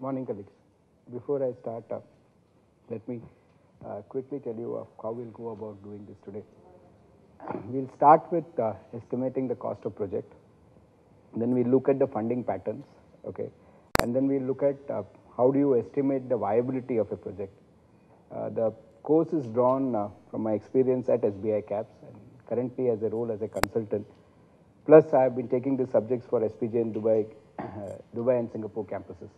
Morning, colleagues. Before I start, let me quickly tell you how we'll go about doing this today. We'll start with estimating the cost of project. Then we look at the funding patterns, okay, and then we look at how do you estimate the viability of a project. The course is drawn from my experience at SBI Caps and currently as a role as a consultant. Plus, I have been taking the subjects for SPJ in Dubai, Dubai and Singapore campuses.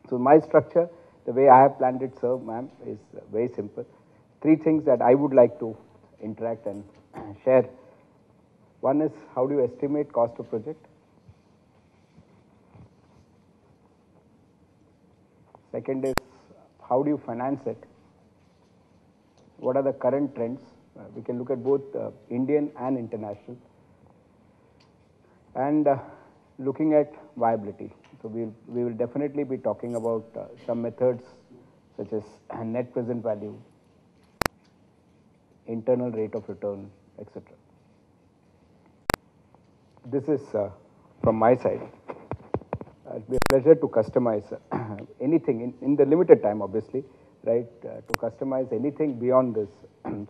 So my structure, the way I have planned it, sir, ma'am, is very simple. Three things that I would like to interact and share. One is how do you estimate cost of project? Second is how do you finance it? What are the current trends? We can look at both Indian and international. And looking at viability. So we will definitely be talking about some methods such as net present value, internal rate of return, etc. This is from my side. It'll be a pleasure to customize anything in the limited time, obviously, right? To customize anything beyond this.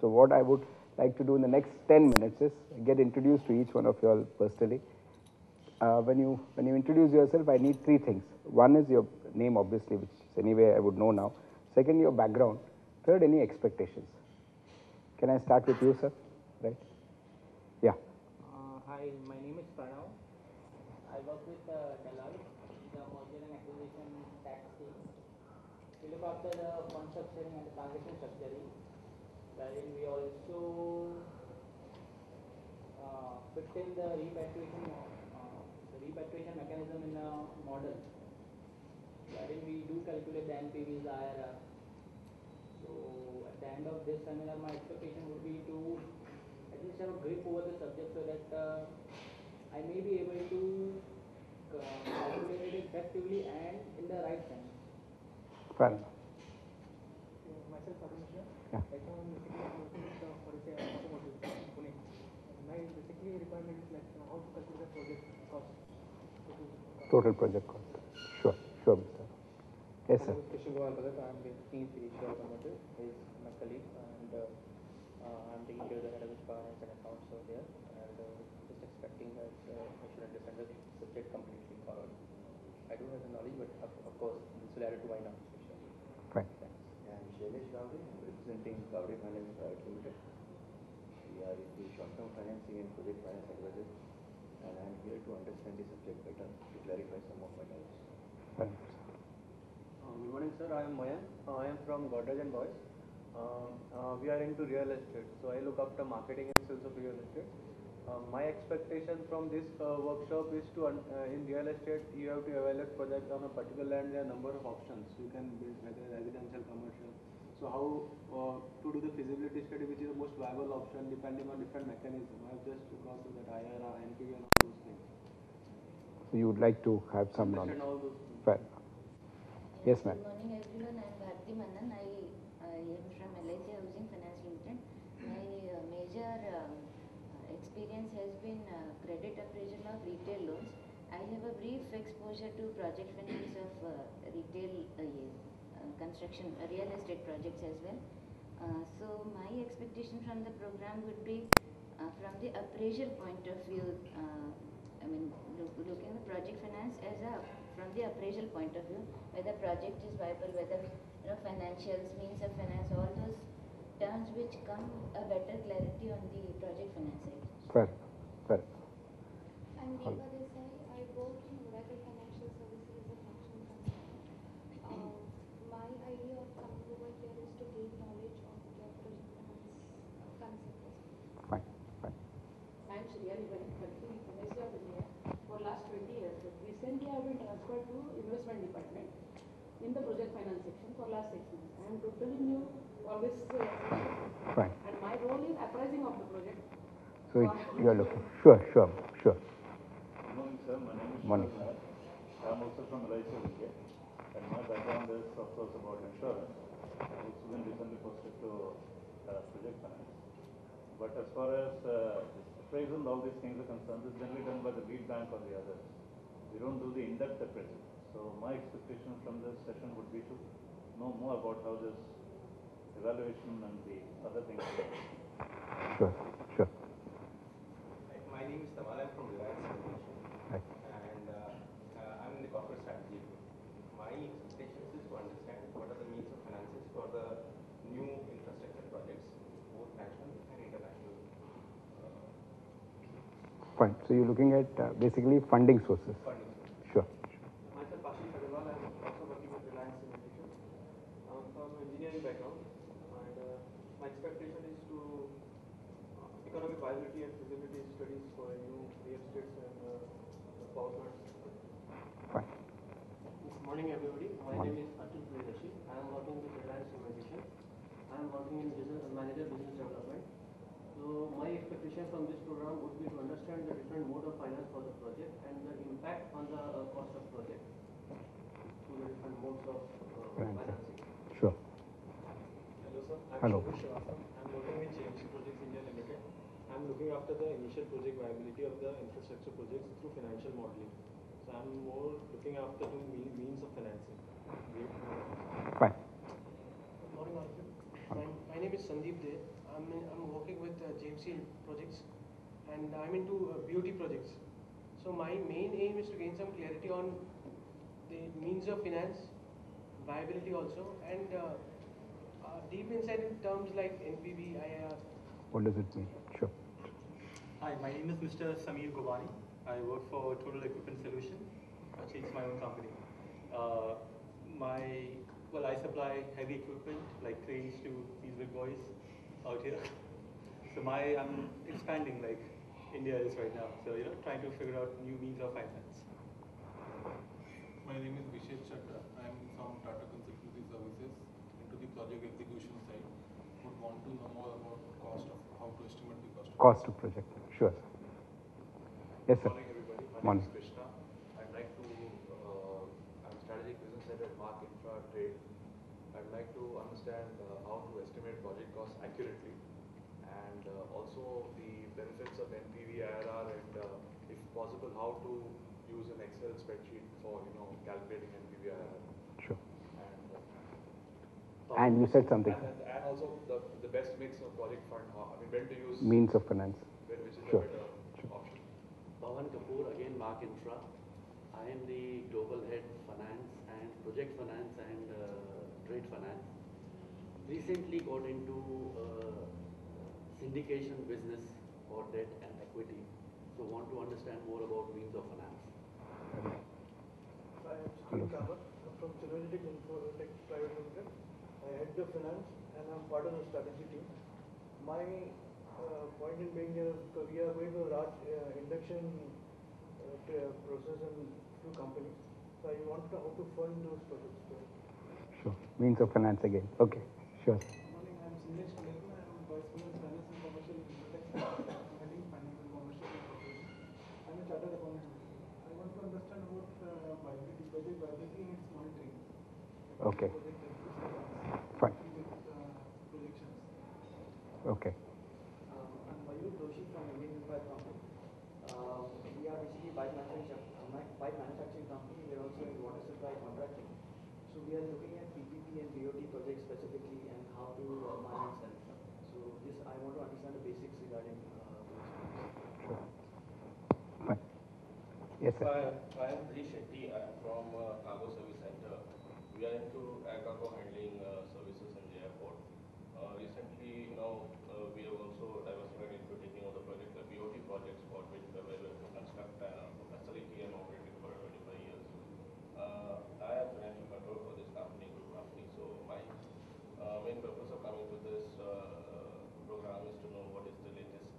So what I would like to do in the next 10 minutes is get introduced to each one of you all personally. When you introduce yourself, I need three things. One is your name, obviously, which anyway I would know now. Second, your background. Third, any expectations. Can I start with you, sir? Right? Yeah. Hi, my name is Pranav. I work with Deloitte, the merger and acquisition tax team. We look after the fund structuring and the transaction structuring, wherein we also fit in the repatriation mechanism in a model, wherein we do calculate the NPVs, the IRR. So at the end of this seminar, my expectation would be to at least have a grip over the subject so that I may be able to calculate it effectively and in the right time. Fine. Myself, Arun. Yeah. Right now, I'm basically working with automotive Pune. My basically requirement is like how to calculate the project cost. Total project cost. Sure, sure, Mr. Yes, sir. Krishna Kumar Bhagat, I'm basically in Fiducia Automotive, is my colleague, and I'm taking care of the head of finance and accounts over there, and just expecting that I should understand the subject completely forward. I do have the knowledge, but of course, this will add to my knowledge. Fine. Thanks. I'm Shailesh Gavde, I'm representing Gavde Finance Private Limited. We are into short-term financing and project finance advisors, and I'm here to understand the subject better to clarify some of my doubts. Fine. Good morning, sir. I am Mayan. I am from Godrej and Boys. We are into real estate, so I look after marketing and sales of real estate. My expectation from this workshop is to, in real estate, you have to evaluate project on a particular land. There are a number of options. You can build whether residential, commercial. So how to do the feasibility study, which is the most viable option, depending on different mechanisms. I have just gone through that IRR, NPV, and all those things. So you would like to have some knowledge. All those things. Fine. Yes, ma'am. Good morning, everyone. I am Bharti Manan. I am from LIC Housing Finance Limited. My major experience has been credit appraisal of retail loans. I have a brief exposure to project finance of retail construction, real estate projects as well. So my expectation from the program would be from the appraisal point of view. Looking at project finance as from the appraisal point of view, whether project is viable, whether financials, means of finance, all those terms which come a better clarity on the project finance side. Fair. Fair. I'm Deepa Desai. I work in Oracle Financial Services as a functional consultant. My idea of coming over here is to gain knowledge of the project finance concept. Fine. Fine. I'm Shriyani Bhatti, Ministry of India. For last 20 years, recently I have been transferred to investment department in the project finance section for last 6 months. I am totally new for this Fine. and my role is appraising of the project. So you are looking. Sure. Good morning, sir. My name is Morning. Nayak. I'm also from LIC India, and my background is, of course, about insurance. I've also been recently posted to project finance. But as far as appraisal, all these things are concerned, it's generally done by the lead bank or the others. We don't do the in-depth appraisal. So my expectation from this session would be to know more about how this evaluation and the other things work. Sure, sure. My name is Tamal. I'm from Reliance Innovation, Right. and I'm in the corporate strategy group. My expectations is to understand what are the means of finances for the new infrastructure projects, both national and international. Fine. So you're looking at basically funding sources. Funding sources. Sure. Myself, Ashish Agarwal, I'm also working with Reliance Innovation. I'm from engineering background, and my expectation is to economic viability and feasibility studies for new real estates and power plants. Fine. Good morning, everybody. My name is Atul Priyadarshi. I am working with Reliance Innovation. I am working in business manager business development. So my expectation from this program would be to understand the different mode of finance for the project and the impact on the cost of project through the different modes of financing. Sure. Hello, sir. I'm Hello. Shobhit Srivastava. I'm working with JMC Projects India Limited. I'm looking after the initial project viability of the infrastructure projects through financial modeling. So I'm more looking after the means of financing. Fine. Good morning, all of you. My name is Sandeep De. I'm working with JMC Projects, and I'm into BOT projects. So my main aim is to gain some clarity on the means of finance, viability also, and deep insight in terms like NPV, IRR. What does it mean? Sure. Hi, my name is Mr. Samir Gobani. I work for Total Equipment Solution, which is my own company. I supply heavy equipment like cranes to these big boys out here. So I'm expanding like India is right now. So trying to figure out new means of finance. My name is Vishesh Chadha. I am from Tata Consultancy Services into the project execution side. Would want to know more about how to estimate the cost. Cost of project. Sure. Yes, sir. Good morning, everybody. My Morning. name is Krishna. I'd like to, I'm strategic business head at Mark Infra Trade. I'd like to understand how to estimate project costs accurately, and also the benefits of NPV, IRR, and if possible, how to use an Excel spreadsheet for calculating NPV, IRR. Sure. And And you said something. And also the best mix of project fund. When to use Means of finance. which is Sure. the better option. Pawan Kapoor, again Mark Infra. I am the global head finance and project finance and trade finance. Recently got into syndication business for debt and equity. So want to understand more about means of finance. I am Steve Kamath from Synergetic Infotech Private Limited. I head the finance and I'm part of the strategy team. My point in being here, we are going to a large induction process in few companies. So I want to know how to fund those projects. Sure. Means of finance again. Okay. Sure. Good morning. I'm Sunil Chandra. I'm Vice President Finance and Commercial Infotech. I'm heading Finance and Commercial Corporation. I'm a chartered accountant. I want to understand about viability, project viability and its monitoring. Okay. Fine. Projections. Okay. I'm Mayur Doshi from Indian Infra Company. We are basically pipe manufacturing company. We are also in water supply contracting. So we are looking at PPP and BOT projects specifically and how to finance them. So this I want to understand the basics regarding Sure. Fine. Yes, sir. I am Hri Shetty. I am from Cargo Service Center. We are into air cargo handling services in the airport. Recently, we have also diversified into taking over the project, the BOT projects for which we were able to construct a facility and operate it for 25 years. I have financial control for this company, group company. So my main purpose of coming to this program is to know what is the latest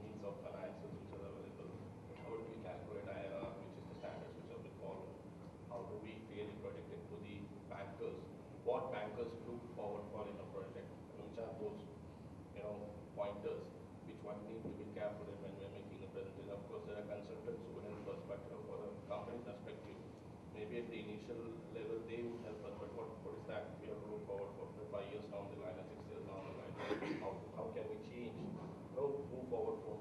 means of finances which are available. How do we calculate IRR, which is the standards which have been followed? How do we really predict it to the bankers? What bankers look forward for in a project? Which are those, pointers which one need to be careful in when we are making a presentation. Of course, there are consultants who will help us, but for a company perspective, maybe at the initial level they would help us. But what is that we have to look forward for 5 years down the line or 6 years down the line? How can we change? Move forward from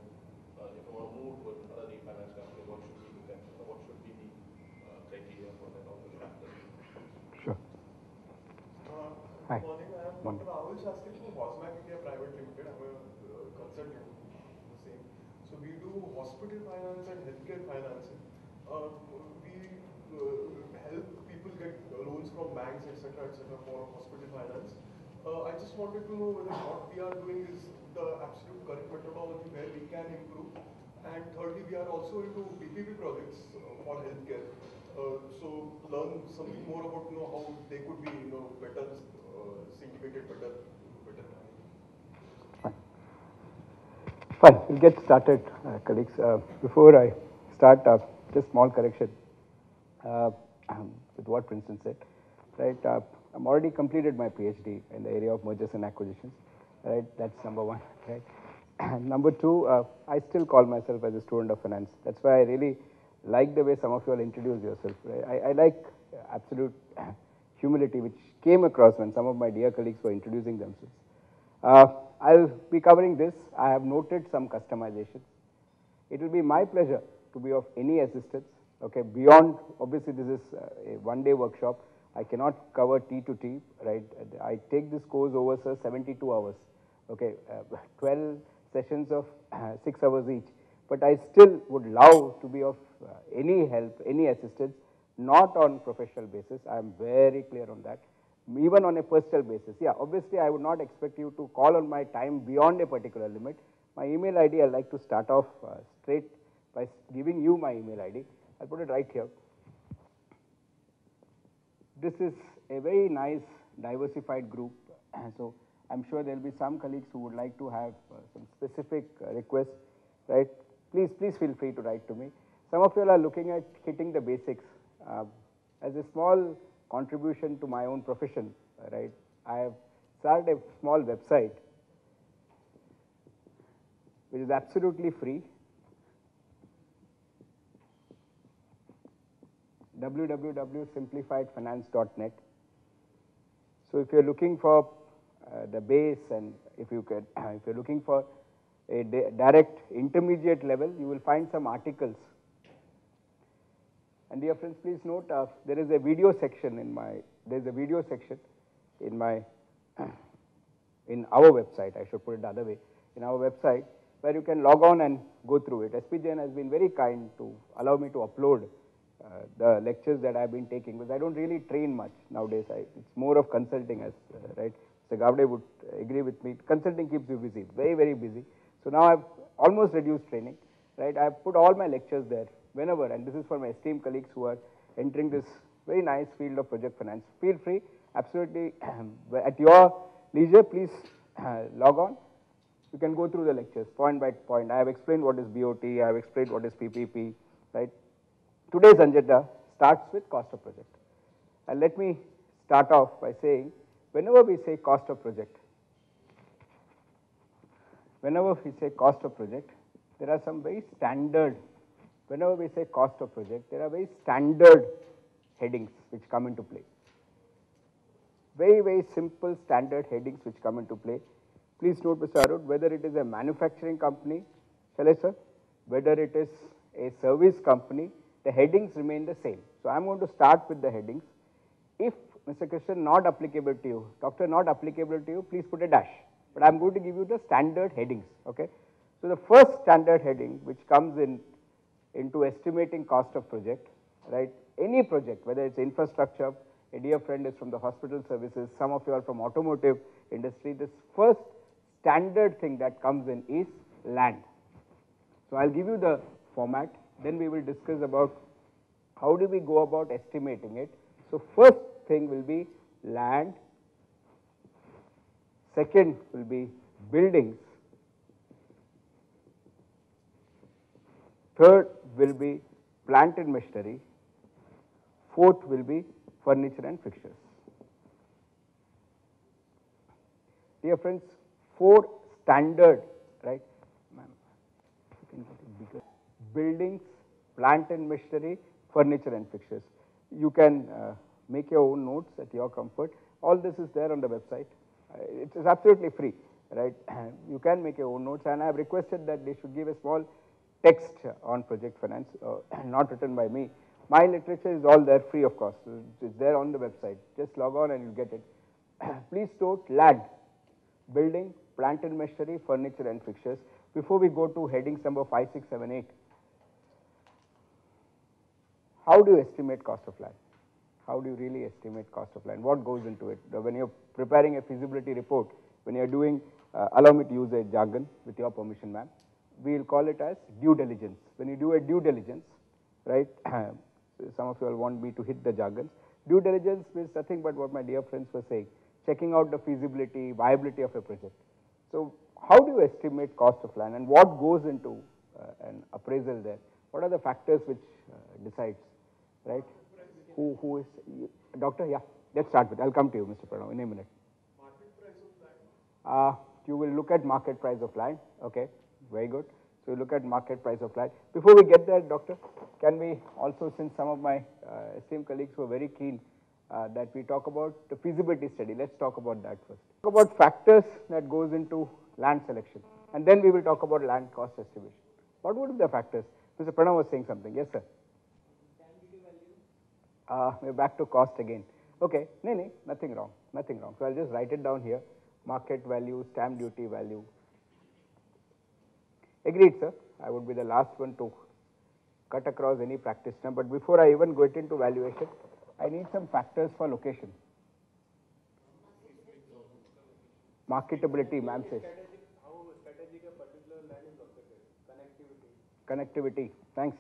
if we want to move to another refinance company, what should we look at? What should be the criteria? Sure. Hi. Good morning. I am Morning. Dr. Rahul Shastri from Hosmac India Private Limited. I'm a consultant. The same. So we do hospital finance and healthcare financing. We help people get loans from banks, etc., for hospital finance. I just wanted to know whether what we are doing is the absolute correct methodology where we can improve. And thirdly, we are also into PPP projects for healthcare. So learn something more about how they could be better syndicated, better. Fine, we'll get started, colleagues. Before I start, just small correction with what Princeton said. Right, I'm already completed my PhD in the area of mergers and acquisitions. Right, that's number one. Right, and number two, I still call myself as a student of finance. That's why I really like the way some of you all introduce yourself. Right? I like absolute humility, which came across when some of my dear colleagues were introducing themselves. I'll be covering this. I have noted some customizations. It will be my pleasure to be of any assistance. Okay, beyond, obviously this is a one-day workshop. I cannot cover T to T, right? I take this course over, sir, 72 hours. Okay, 12 sessions of 6 hours each. But I still would love to be of any help, any assistance, not on professional basis. I am very clear on that. Even on a personal basis. Yeah, obviously I would not expect you to call on my time beyond a particular limit. My email ID, I'd like to start off straight by giving you my email ID. I'll put it right here. This is a very nice diversified group. So I'm sure there'll be some colleagues who would like to have some specific requests, right? Please feel free to write to me. Some of you are looking at hitting the basics. As a small contribution to my own profession, right? I have started a small website which is absolutely free. www.simplifiedfinance.net. So if you're looking for the base, and if you're looking for a direct intermediate level, you will find some articles. And dear friends, please note there is a video section in our website. I should put it the other way, in our website, where you can log on and go through it. SP Jain has been very kind to allow me to upload the lectures that I've been taking, because I don't really train much nowadays. It's more of consulting, as right. Mr. Gavde would agree with me. Consulting keeps you busy, very, very busy. So now I've almost reduced training, right? I've put all my lectures there whenever, and this is for my esteemed colleagues who are entering this very nice field of project finance. Feel free, absolutely, at your leisure, please log on. You can go through the lectures point by point. I have explained what is BOT, I have explained what is PPP, right? Today's agenda starts with cost of project. And let me start off by saying, whenever we say cost of project, there are some very standard, whenever we say cost of project, there are very standard headings which come into play. Very, very simple standard headings which come into play. Please note, Mr. Arun, whether it is a manufacturing company, shall I, sir? Whether it is a service company, the headings remain the same. So I'm going to start with the headings. If, Mr. Krishnan, not applicable to you, doctor, not applicable to you, please put a dash. But I'm going to give you the standard headings, okay? So the first standard heading which comes into estimating cost of project, right? Any project, whether it's infrastructure, a dear friend is from the hospital services, some of you are from automotive industry, this first standard thing that comes in is land. So I'll give you the format, then we will discuss about how do we go about estimating it. So first thing will be land, second will be buildings, third will be plant and machinery, fourth will be furniture and fixtures. Dear friends, 4 standard, right? Ma'am, you can get it bigger. Buildings, plant and machinery, furniture and fixtures. You can make your own notes at your comfort. All this is there on the website. It is absolutely free, right? You can make your own notes, and I have requested that they should give a small text on project finance, not written by me, My literature is all there free of cost. It's there on the website. Just log on and you'll get it. Please note land, building, plant and machinery, furniture and fixtures. Before we go to headings number 5, 6, 7, 8, how do you estimate cost of land? How do you really estimate cost of land? What goes into it? When you're preparing a feasibility report, when you're doing, allow me to use a jargon with your permission, ma'am, we'll call it as due diligence. When you do a due diligence, right, some of you all want me to hit the jargons. Due diligence means nothing but what my dear friends were saying, checking out the feasibility, viability of a project. So how do you estimate cost of land and what goes into an appraisal there? What are the factors which decides, right? Who is, doctor? Yeah, let's start with, I'll come to you, Mr. Pranav, in a minute. Market price of land? You will look at market price of land, okay, very good. So you look at market price of land. Before we get there, doctor, can we also, since some of my esteemed colleagues were very keen that we talk about the feasibility study, let's talk about that first. Talk about factors that goes into land selection, and then we will talk about land cost estimation. What would be the factors? Mr. Pranav was saying something, yes sir. We're back to cost again. Okay, no, nothing wrong, nothing wrong. So I'll just write it down here, market value, stamp duty value. Agreed, sir. I would be the last one to cut across any practitioner, but before I even get into valuation, I need some factors for location. Marketability, ma'am says. How strategic a particular land is located, connectivity. Connectivity, thanks.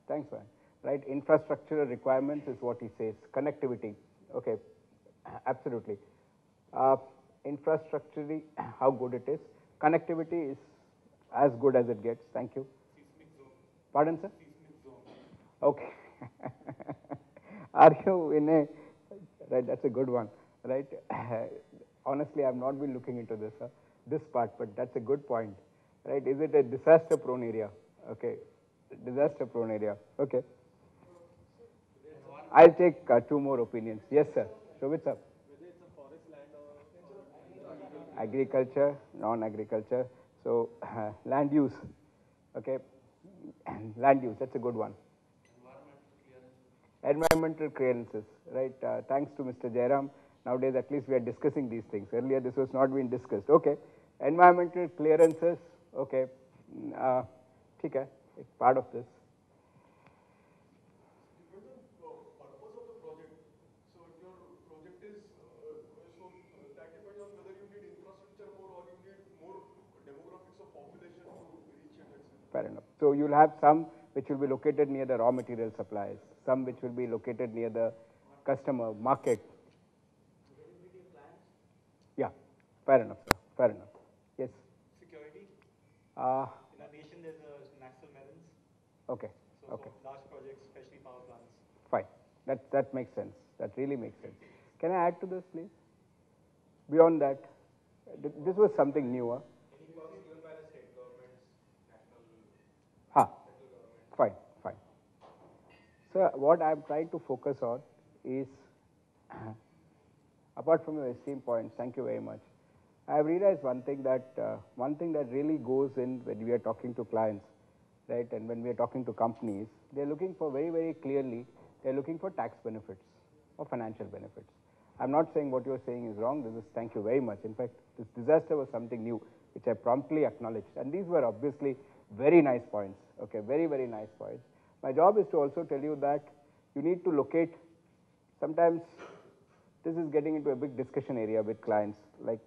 Thanks, man. Right, infrastructural requirements is what he says. Connectivity, okay, absolutely. Infrastructurally, how good it is. Connectivity is as good as it gets. Thank you. Pardon, sir? Okay. Are you in a, right, that's a good one, right? Honestly, I've not been looking into this part, but that's a good point, right? Is it a disaster prone area? Okay, disaster prone area, okay. I'll take 2 more opinions. Yes, sir. Shobit, sir. whether it's a forest land or Agriculture, non-agriculture. So, land use, okay. Land use, that's a good one. Environmental clearances, right. Thanks to Mr. Jairam, nowadays at least we are discussing these things. Earlier this was not being discussed. Okay. Environmental clearances, okay. Okay, it's part of this. Fair enough. So you'll have some which will be located near the raw material suppliers, some which will be located near the customer market. Yeah, fair enough, sir. Fair enough. Yes. Security. In our nation, there's a national balance. Okay. So okay. for large projects, especially power plants. Fine. That makes sense. That really makes sense. Can I add to this, please? Beyond that, this was something newer. Fine, fine. So what I'm trying to focus on is, apart from your esteemed points, thank you very much. I have realized one thing that really goes in when we are talking to clients, right, and when we are talking to companies, they're looking for very, very clearly, they're looking for tax benefits or financial benefits. I'm not saying what you're saying is wrong. This is, thank you very much. In fact, this disaster was something new, which I promptly acknowledged. And these were obviously very nice points, okay, very, very nice points. My job is to also tell you that you need to locate, sometimes this is getting into a big discussion area with clients, like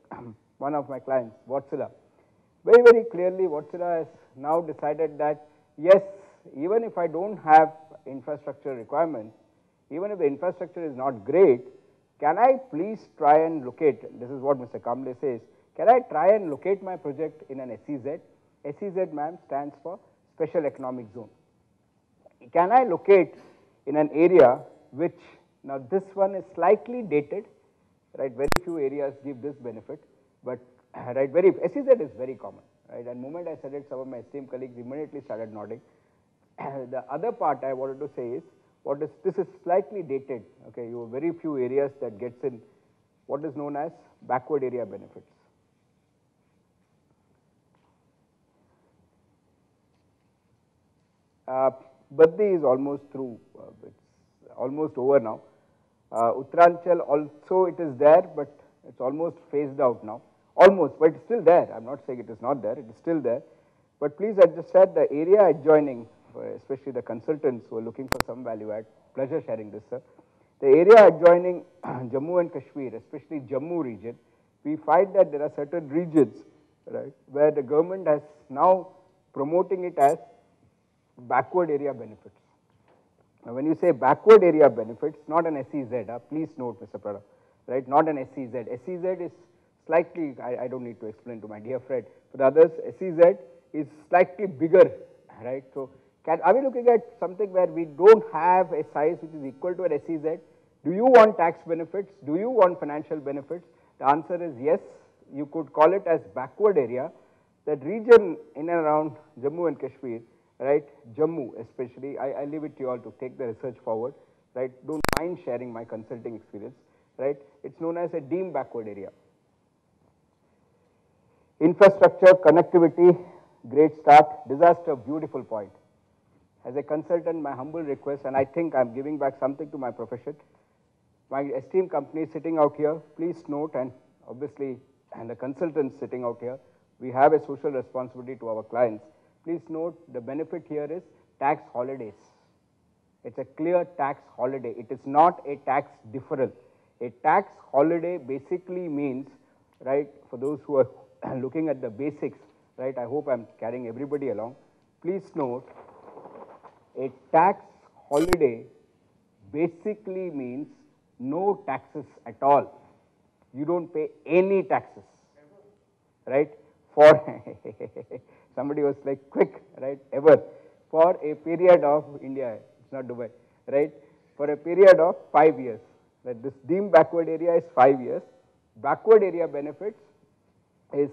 one of my clients, Wärtsilä. Very, very clearly, Wärtsilä has now decided that, yes, even if I don't have infrastructure requirements, even if the infrastructure is not great, can I please try and locate, this is what Mr. Kamble says, can I try and locate my project in an SEZ? SEZ, ma'am, stands for Special Economic Zone. Can I locate in an area which, now this one is slightly dated, right, very few areas give this benefit, but right, SEZ is very common, right, and the moment I said it, some of my esteemed colleagues immediately started nodding. The other part I wanted to say is, this is slightly dated, okay, you have very few areas that gets in what is known as backward area benefits. Baddi is almost through, it's almost over now. Uttaranchal also it is there, but it's almost phased out now. Almost, but it's still there. I'm not saying it is not there, it is still there. But please understand the area adjoining, especially the consultants who are looking for some value add, pleasure sharing this, sir. The area adjoining Jammu and Kashmir, especially Jammu region, we find that there are certain regions, right, where the government has now promoting it as backward area benefits. Now, when you say backward area benefits, not an SEZ, please note, Mr. Pradap, right, not an SEZ. SEZ is slightly, I don't need to explain to my dear friend, for the others, SEZ is slightly bigger, right. So, are we looking at something where we don't have a size which is equal to an SEZ? Do you want tax benefits? Do you want financial benefits? The answer is yes, you could call it as backward area. That region in and around Jammu and Kashmir, right, Jammu especially, I leave it to you all to take the research forward, right, don't mind sharing my consulting experience, right, it's known as a deemed backward area. Infrastructure, connectivity, great start, disaster, beautiful point. As a consultant, my humble request, and I think I'm giving back something to my profession, my esteemed company sitting out here, please note, and obviously, and the consultants sitting out here, we have a social responsibility to our clients. Please note, the benefit here is tax holidays. It's a clear tax holiday. It is not a tax deferral. A tax holiday basically means, right, for those who are looking at the basics, right, I hope I'm carrying everybody along. Please note, a tax holiday basically means no taxes at all. You don't pay any taxes, right, for, somebody was like quick, right, ever, for a period of, India, it's not Dubai, right, for a period of 5 years. Right, this deemed backward area is 5 years. Backward area benefits is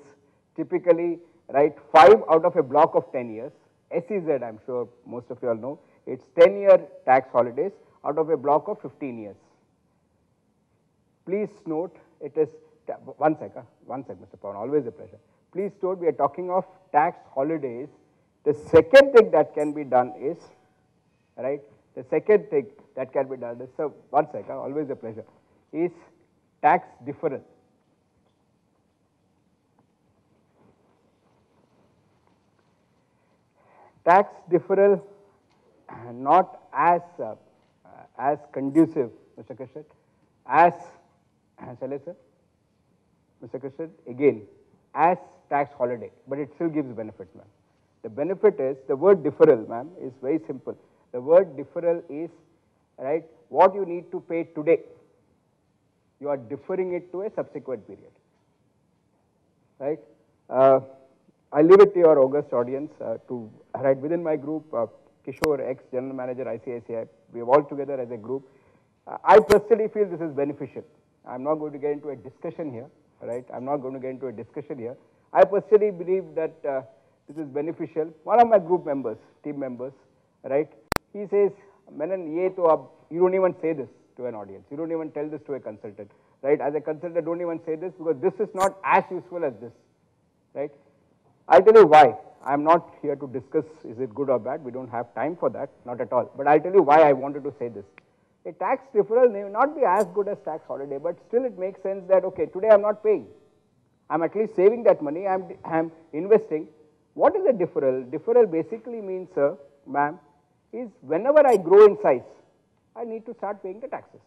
typically, right, 5 out of a block of 10 years. SEZ, I'm sure most of you all know, it's 10-year tax holidays out of a block of 15 years. Please note, it is, one sec, Mr. Pawan, always a pleasure. Please note, we are talking of tax holidays. The second thing that can be done is, right, the second thing that can be done is, so one sec, always a pleasure, is tax deferral. Tax deferral not as conducive, Mr. Krishnan, as, shall I say, Mr. Krishnan, again, as tax holiday, but it still gives benefits, ma'am. The benefit is, the word deferral, ma'am, is very simple. The word deferral is, right, what you need to pay today, you are deferring it to a subsequent period, right. I leave it to your august audience to, right, within my group, Kishore, ex-general manager, ICICI, we have all together as a group. I personally feel this is beneficial. I'm not going to get into a discussion here, right? I'm not going to get into a discussion here. I personally believe that this is beneficial. One of my group members, team members, right, he says, Menon, ye to ab, you don't even say this to an audience. You don't even tell this to a consultant, right? As a consultant, don't even say this because this is not as useful as this, right? I'll tell you why. I'm not here to discuss is it good or bad. We don't have time for that, not at all. But I'll tell you why I wanted to say this. A tax deferral may not be as good as tax holiday, but still it makes sense that, okay, today I'm not paying. I'm at least saving that money, I'm investing. What is a deferral? Deferral basically means, sir, ma'am, is whenever I grow in size, I need to start paying the taxes.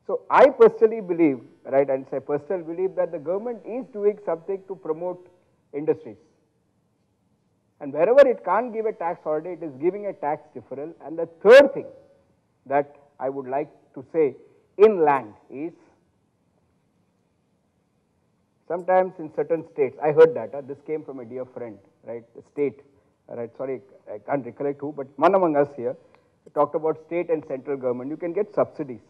So I personally believe, right, and say personal belief that the government is doing something to promote industries. And wherever it can't give a tax holiday, it is giving a tax deferral. And the third thing that I would like to say in land is, sometimes in certain states, I heard that, this came from a dear friend, right, the state, right, sorry, I can't recollect who, but one among us here talked about state and central government, you can get subsidies.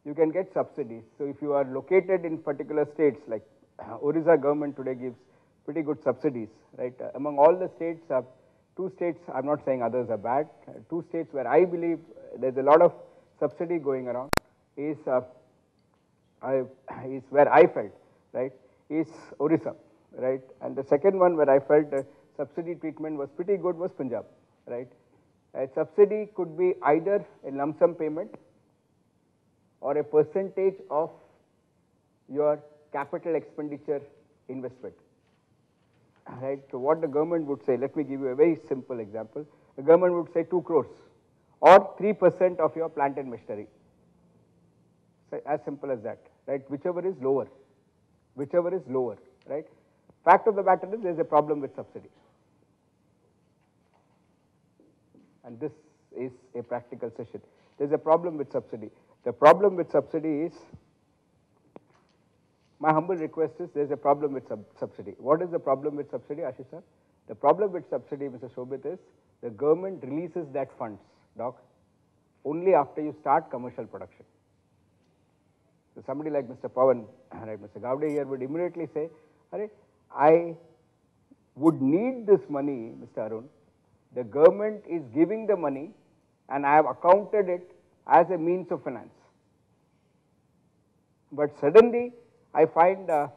You can get subsidies. So if you are located in particular states, like Orissa government today gives pretty good subsidies, right. Among all the states, 2 states, I'm not saying others are bad, 2 states where I believe there's a lot of subsidy going around is where I felt, right, is Orissa, right. And the second one where I felt subsidy treatment was pretty good was Punjab. right? A subsidy could be either a lump sum payment or a percentage of your capital expenditure investment, right? So what the government would say, let me give you a very simple example. The government would say 2 crores or 3% of your plant and machinery. So as simple as that, right? Whichever is lower, right? Fact of the matter is there is a problem with subsidy. And this is a practical session. There is a problem with subsidy. The problem with subsidy is, my humble request is, there is a problem with subsidy. What is the problem with subsidy, Ashish sir? The problem with subsidy, Mr. Shobhit, is the government releases that funds, doc, only after you start commercial production. So somebody like Mr. Pawan, right, Mr. Gowde here would immediately say, I would need this money, Mr. Arun. The government is giving the money and I have accounted it as a means of finance. But suddenly I find the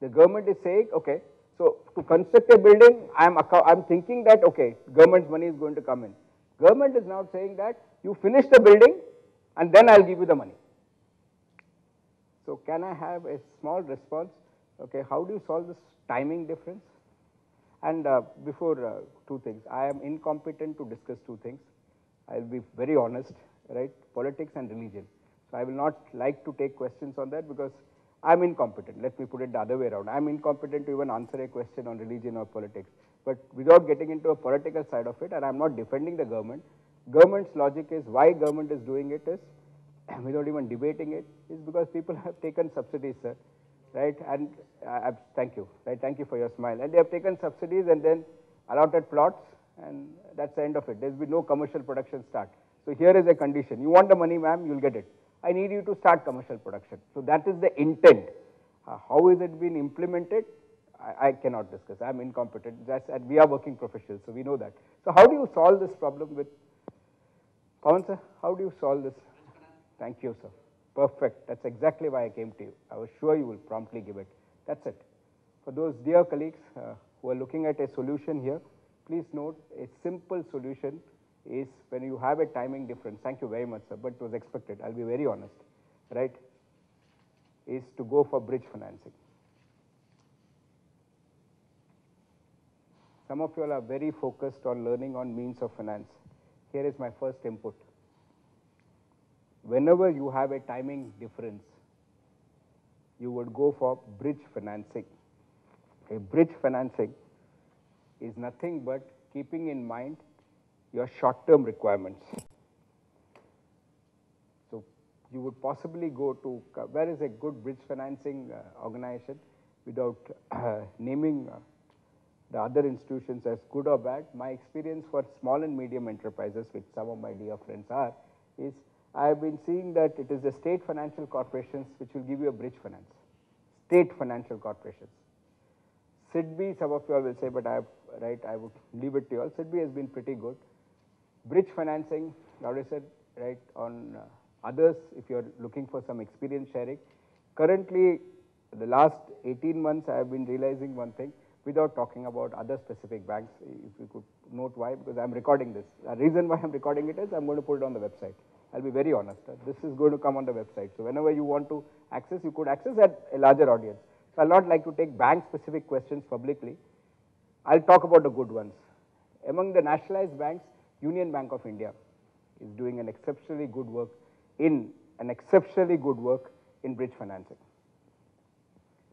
government is saying, okay, so to construct a building, I'm thinking that, okay, government's money is going to come in. Government is now saying that you finish the building and then I'll give you the money. So can I have a small response? Okay, how do you solve this timing difference? And before 2 things, I am incompetent to discuss 2 things. I'll be very honest, right? Politics and religion. So I will not like to take questions on that because I'm incompetent. Let me put it the other way around. I'm incompetent to even answer a question on religion or politics. But without getting into a political side of it, and I'm not defending the government, government's logic is, why government is doing it is, without even debating it, is because people have taken subsidies, sir, right? And thank you, right? Thank you for your smile. And they have taken subsidies and then allotted plots, and that's the end of it. There's been no commercial production start. So here is a condition. You want the money, ma'am, you'll get it. I need you to start commercial production. So that is the intent. How is it being implemented? I cannot discuss. I'm incompetent. And we are working professionals, so we know that. So how do you solve this problem with, Pawan sir, how do you solve this? Thank you, sir. Perfect. That's exactly why I came to you. I was sure you will promptly give it. That's it. For those dear colleagues who are looking at a solution here, please note a simple solution is when you have a timing difference. Thank you very much, sir, but it was expected. I'll be very honest, right? Is to go for bridge financing. Some of you all are very focused on learning on means of finance. Here is my first input. Whenever you have a timing difference, you would go for bridge financing. A bridge financing is nothing but keeping in mind your short-term requirements. So you would possibly go to, where is a good bridge financing organization, without naming the other institutions as good or bad. My experience for small and medium enterprises, which some of my dear friends are, is I have been seeing that it is the state financial corporations which will give you a bridge finance. State financial corporations. SIDBI, some of you all will say, but I would leave it to you all. SIDBI has been pretty good. Bridge financing, like I said, right, on others, if you're looking for some experience sharing. Currently, the last 18 months, I have been realizing one thing, without talking about other specific banks, if you could note why, because I'm recording this. The reason why I'm recording it is I'm going to put it on the website. I'll be very honest. This is going to come on the website. So whenever you want to access, you could access at a larger audience. So I'll not like to take bank-specific questions publicly. I'll talk about the good ones. Among the nationalized banks, Union Bank of India is doing an exceptionally good work in bridge financing.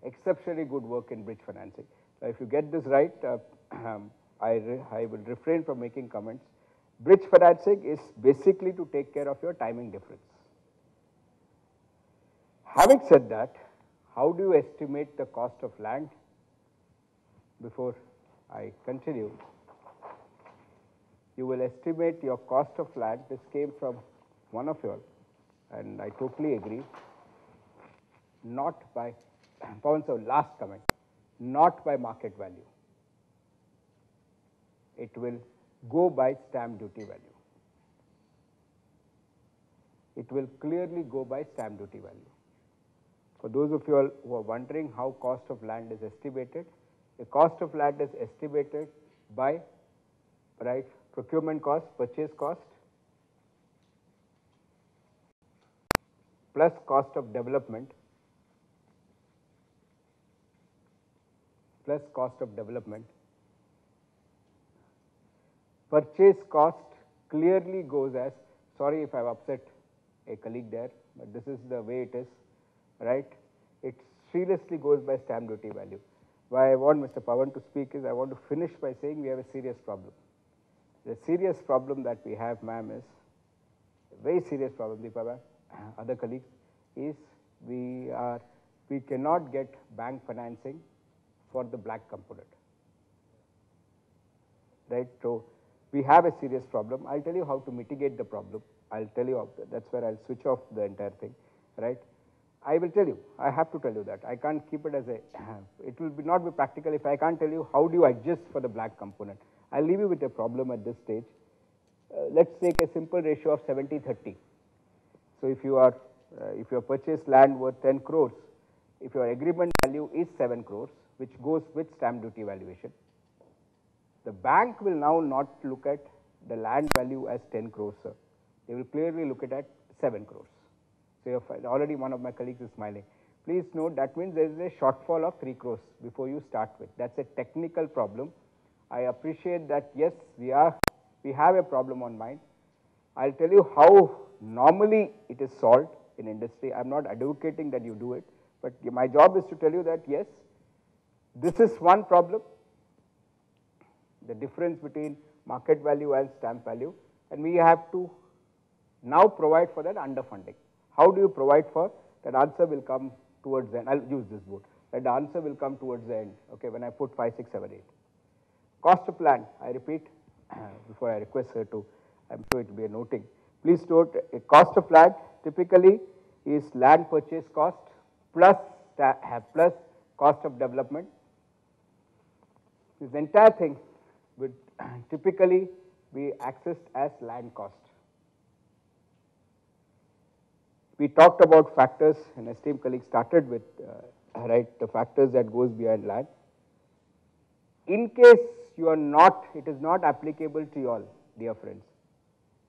Exceptionally good work in bridge financing. So if you get this right, I will refrain from making comments. Bridge financing is basically to take care of your timing difference. Having said that, how do you estimate the cost of land? Before I continue, you will estimate your cost of land. This came from one of you all, and I totally agree. Not by, Pawan sir, last comment, not by market value. It will go by stamp duty value. It will clearly go by stamp duty value. For those of you all who are wondering how cost of land is estimated, the cost of land is estimated by right? Procurement cost, purchase cost, plus cost of development, plus cost of development. Purchase cost clearly goes as, sorry if I've upset a colleague there, but this is the way it is, right? It seriously goes by stamp duty value. Why I want Mr. Pawan to speak is I want to finish by saying we have a serious problem. The serious problem that we have, ma'am, is a very serious problem, Deepa ma'am, other colleagues, is we cannot get bank financing for the black component, right? So we have a serious problem. I'll tell you how to mitigate the problem. I'll tell you, that's where I'll switch off the entire thing, right? I will tell you, I have to tell you that. I can't keep it as a, it will not be practical if I can't tell you how do you adjust for the black component. I'll leave you with a problem at this stage. Let's take a simple ratio of 70-30. So if you purchased land worth 10 crores, if your agreement value is 7 crores, which goes with stamp duty valuation, the bank will now not look at the land value as 10 crores, sir. They will clearly look at 7 crores. So already one of my colleagues is smiling. Please note that means there is a shortfall of 3 crores before you start with. That's a technical problem. I appreciate that, yes, we have a problem on mind. I'll tell you how normally it is solved in industry. I'm not advocating that you do it, but my job is to tell you that, yes, this is one problem, the difference between market value and stamp value, and we have to now provide for that underfunding. How do you provide for that? Answer will come towards the end. I'll use this board. That the answer will come towards the end, okay, when I put 5, 6, 7, 8. Cost of land, I repeat, before I request her to, I'm sure it will be a noting. Please note, a cost of land typically is land purchase cost plus cost of development. This entire thing would typically be accessed as land cost. We talked about factors, and esteemed colleague started with the factors that goes behind land. In case you are not, it is not applicable to you all, dear friends.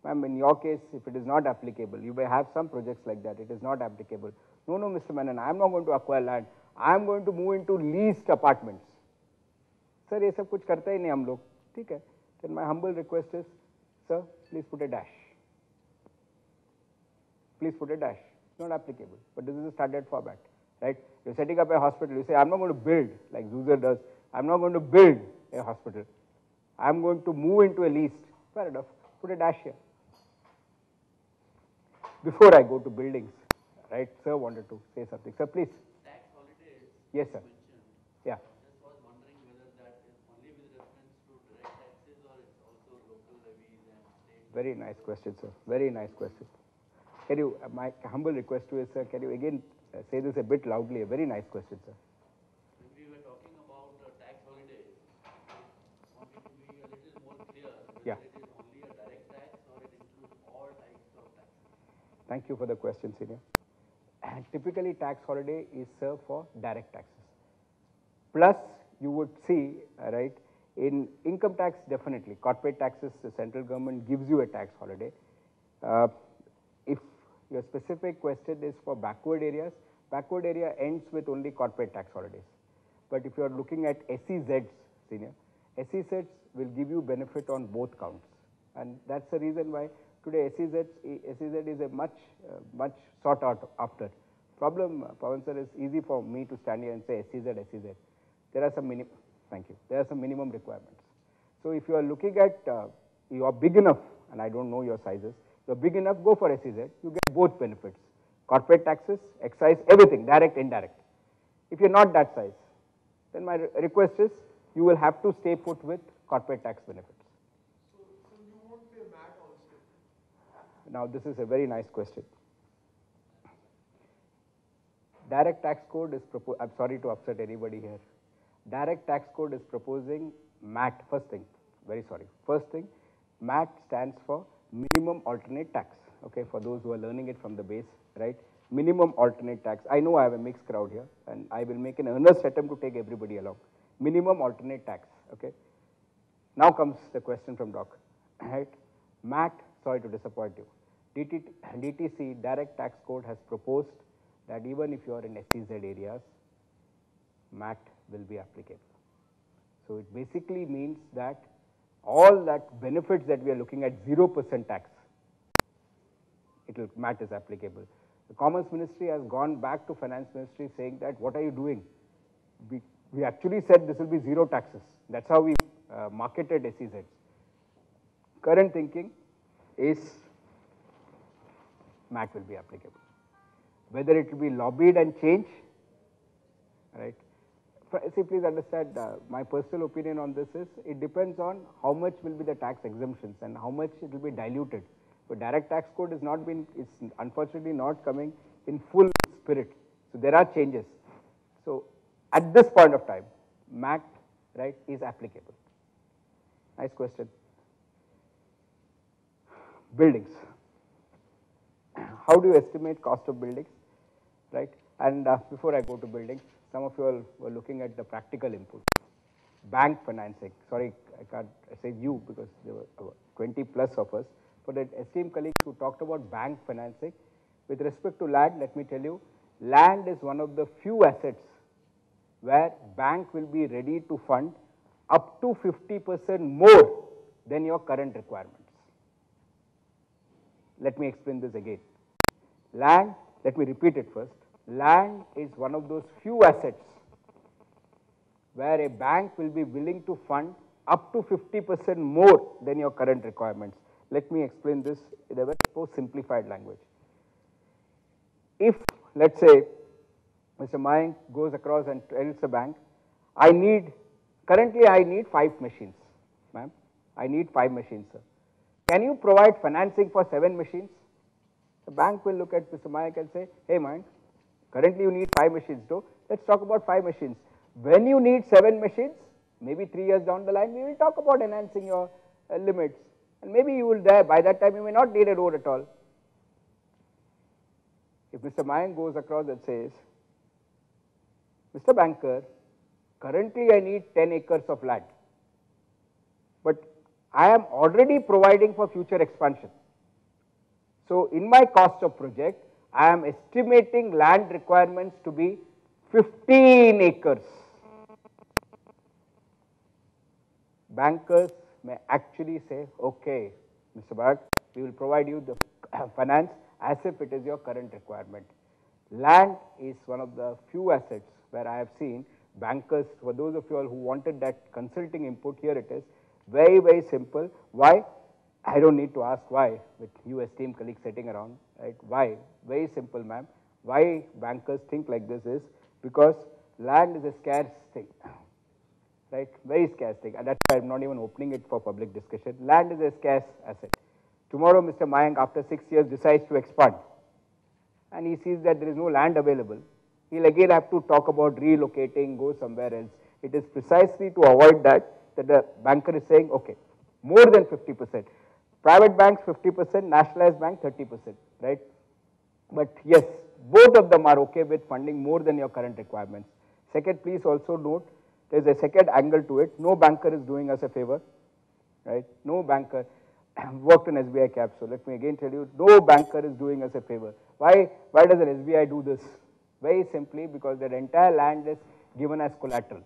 Ma'am, in your case, if it is not applicable, you may have some projects like that, it is not applicable. No, Mr. Menon, I am not going to acquire land. I am going to move into leased apartments. Sir, ये सब कुछ करते ही नहीं हम लोग, ठीक है? Then my humble request is, sir, please put a dash. Please put a dash. It's not applicable, but this is a standard format, right? You're setting up a hospital, you say, I'm not going to build, like Zuzer does, I'm not going to build a hospital. I'm going to move into a leased. Fair enough. Put a dash here. Before I go to buildings, right? Sir wanted to say something. Sir, please. Tax holidays. Yes, sir. Yeah. Just was wondering whether that is only with reference to direct taxes or it's also local levies and state. Very nice question, sir. Very nice question. Can you, my humble request to you, sir, can you again say this a bit loudly? A very nice question, sir. When we were talking about tax holidays, I wanted to be a little more clear whether it is only a direct tax or it includes all types of taxes. Thank you for the question, senior. Typically, tax holiday is served for direct taxes. Plus, you would see, right, in income tax, definitely, corporate taxes, the central government gives you a tax holiday. If your specific question is for backward area ends with only corporate tax holidays. But if you are looking at SEZs, senior, SEZs will give you benefit on both counts. And that's the reason why today SEZ is a much sought out after. Problem, Pawan sir, is easy for me to stand here and say SEZ. There are some there are some minimum requirements. So if you are looking at, you are big enough, and I don't know your sizes, you're big enough, go for SEZ, you get both benefits. Corporate taxes, excise, everything, direct, indirect. If you're not that size, then my request is, you will have to stay put with corporate tax benefits. So you won't pay MAT also? Now this is a very nice question. Direct tax code is proposed, I'm sorry to upset anybody here. Direct tax code is proposing MAT, first thing, MAT stands for minimum alternate tax, okay, for those who are learning it from the base, right? Minimum alternate tax. I know I have a mixed crowd here, and I will make an earnest attempt to take everybody along. Minimum alternate tax, okay? Now comes the question from Doc, right? Matt, sorry to disappoint you. DTC, Direct Tax Code, has proposed that even if you are in SEZ areas, MAT will be applicable. So it basically means that all that benefits that we are looking at 0% tax, MAT is applicable. The Commerce Ministry has gone back to Finance Ministry saying that what are you doing? We actually said this will be zero taxes. That's how we marketed SEZs. Current thinking is MAT will be applicable. Whether it will be lobbied and changed, right? See, please understand, my personal opinion on this is, it depends on how much will be the tax exemptions and how much it will be diluted. But direct tax code is unfortunately not coming in full spirit. So there are changes. So at this point of time, MAT, right, is applicable. Nice question. Buildings. How do you estimate cost of buildings, right? And before I go to buildings, some of you all were looking at the practical input. Bank financing. Sorry, I can't say you because there were 20 plus of us. For the esteemed colleagues who talked about bank financing, with respect to land, let me tell you, land is one of the few assets where bank will be ready to fund up to 50% more than your current requirements. Let me explain this again. Land, let me repeat it first. Land is one of those few assets where a bank will be willing to fund up to 50% more than your current requirements. Let me explain this in a very simplified language. If, let's say, Mr. Mayank goes across and tells the bank, currently I need 5 machines, ma'am. I need 5 machines, sir. Can you provide financing for 7 machines? The bank will look at Mr. Mayank and say, hey Mayank, currently you need 5 machines, though. Let's talk about 5 machines. When you need 7 machines, maybe 3 years down the line, we will talk about enhancing your limits. And maybe you will by that time you may not need a road at all. If Mr. Mayank goes across and says, Mr. Banker, currently I need 10 acres of land, but I am already providing for future expansion. So in my cost of project, I am estimating land requirements to be 15 acres. Bankers may actually say, okay, Mr. Bharat, we will provide you the finance as if it is your current requirement. Land is one of the few assets where I have seen bankers, for those of you all who wanted that consulting input, here it is, very, very simple. Why? I don't need to ask why with you esteemed colleagues sitting around, right? Why? Very simple, ma'am. Why bankers think like this is because land is a scarce thing, right? Very scarce thing, and that's why I'm not even opening it for public discussion. Land is a scarce asset. Tomorrow, Mr. Mayank, after 6 years, decides to expand, and he sees that there is no land available. He'll again have to talk about relocating, go somewhere else. It is precisely to avoid that the banker is saying, okay, more than 50%. Private banks 50%, nationalized bank 30%, right? But yes, both of them are okay with funding more than your current requirements. Second, please also note, there's a second angle to it. No banker is doing us a favor, right? No banker. Worked in SBI cap, so let me again tell you, no banker is doing us a favor. Why does an SBI do this? Very simply because their entire land is given as collateral.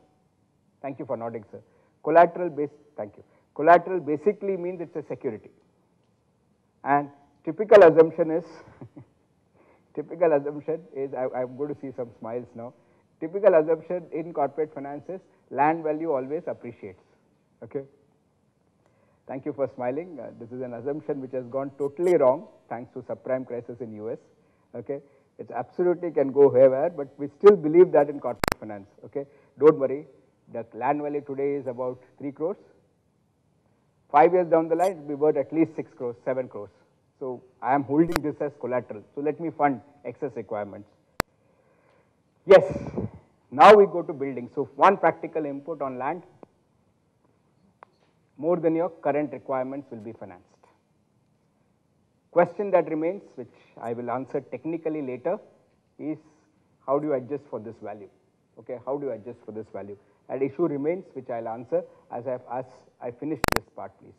Thank you for nodding, sir. Collateral based, thank you. Collateral basically means it's a security. And typical assumption is, I'm going to see some smiles now. Typical assumption in corporate finance is land value always appreciates, okay? Thank you for smiling. This is an assumption which has gone totally wrong thanks to subprime crisis in US, okay? It absolutely can go haywire, but we still believe that in corporate finance, okay? Don't worry, the land value today is about 3 crores. 5 years down the line, it will be worth at least 6 crores, 7 crores. So I am holding this as collateral. So let me fund excess requirements. Yes, now we go to building. So one practical input on land, more than your current requirements will be financed. Question that remains, which I will answer technically later, is how do you adjust for this value? Okay, how do you adjust for this value? And issue remains, which I'll answer as I finish this part, please.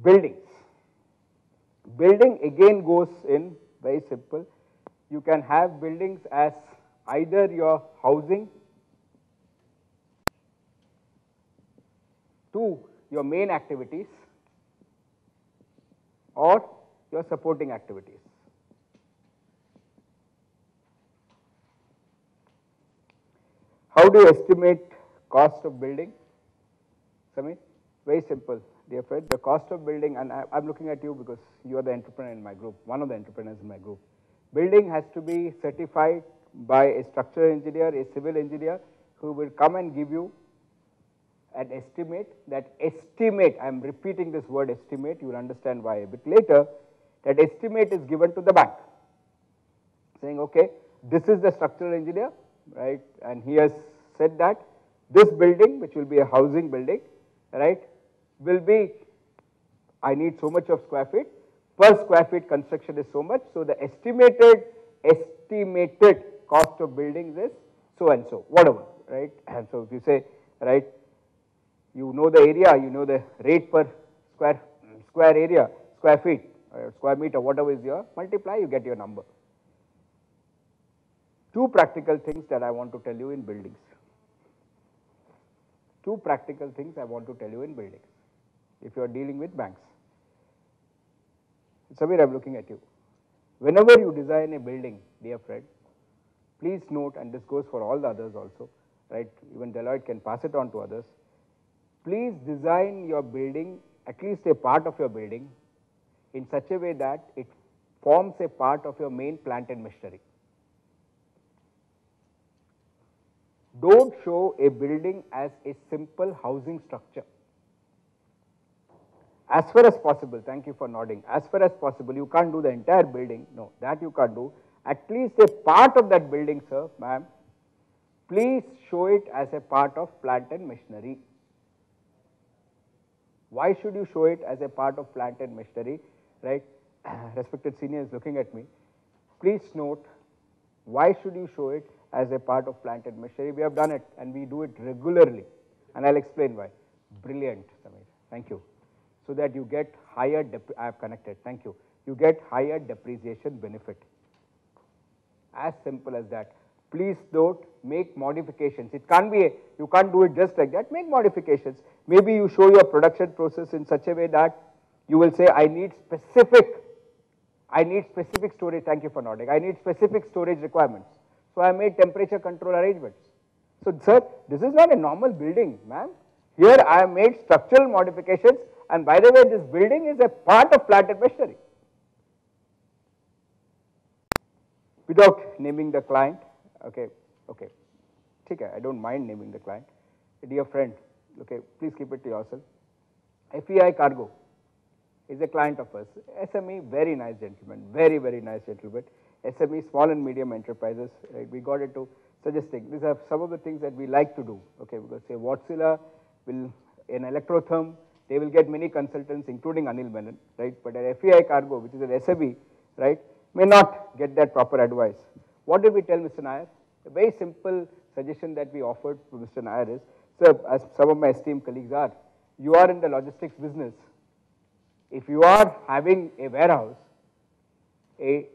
Buildings. Building again goes in very simple. You can have buildings as either your housing to your main activities or your supporting activities. How do you estimate cost of building? Samir, very simple, dear friend. The cost of building, and I'm looking at you because you are the entrepreneur in my group, one of the entrepreneurs in my group. Building has to be certified by a structural engineer, a civil engineer, who will come and give you an estimate. That estimate, I'm repeating this word estimate, you will understand why a bit later. That estimate is given to the bank, saying, okay, this is the structural engineer, right, and he has said that this building, which will be a housing building, right, will be, I need so much of square feet, per square feet construction is so much, so the estimated cost of buildings is so and so, whatever, right. And so if you say, right, you know the area, you know the rate per square area, square feet, square meter, whatever is your multiply, you get your number. Two practical things that I want to tell you in buildings. Two practical things I want to tell you in buildings, if you are dealing with banks. Samir, I'm looking at you. Whenever you design a building, dear friend, please note, and this goes for all the others also, right, even Deloitte can pass it on to others, please design your building, at least a part of your building, in such a way that it forms a part of your main plant and machinery. Don't show a building as a simple housing structure. As far as possible, thank you for nodding, as far as possible, you can't do the entire building, no, that you can't do. At least a part of that building, sir, ma'am, please show it as a part of plant and machinery. Why should you show it as a part of plant and machinery, right? Respected senior is looking at me. Please note, why should you show it as a part of plant and machinery? We have done it and we do it regularly, and I'll explain why. Brilliant, Samir, thank you. So that you get higher, I have connected, thank you. You get higher depreciation benefit. As simple as that. Please note, make modifications. It can't be, you can't do it just like that, make modifications. Maybe you show your production process in such a way that you will say, I need specific storage, thank you for nodding, I need specific storage requirements. So I made temperature control arrangements. So sir, this is not a normal building, ma'am. Here I have made structural modifications, and by the way, this building is a part of plant and machinery. Without naming the client, okay, I don't mind naming the client. Dear friend, okay, please keep it to yourself. FEI Cargo is a client of us. SME, very nice gentleman, very, very nice gentleman. SME, small and medium enterprises, right? We got into suggesting, these are some of the things that we like to do, okay, because say Wärtsilä will, in Electrotherm, they will get many consultants, including Anil Menon, right? But at FEI Cargo, which is an SME, right, may not get that proper advice. What did we tell Mr. Nair? A very simple suggestion that we offered to Mr. Nair is, sir, as some of my esteemed colleagues are, you are in the logistics business. If you are having a warehouse, a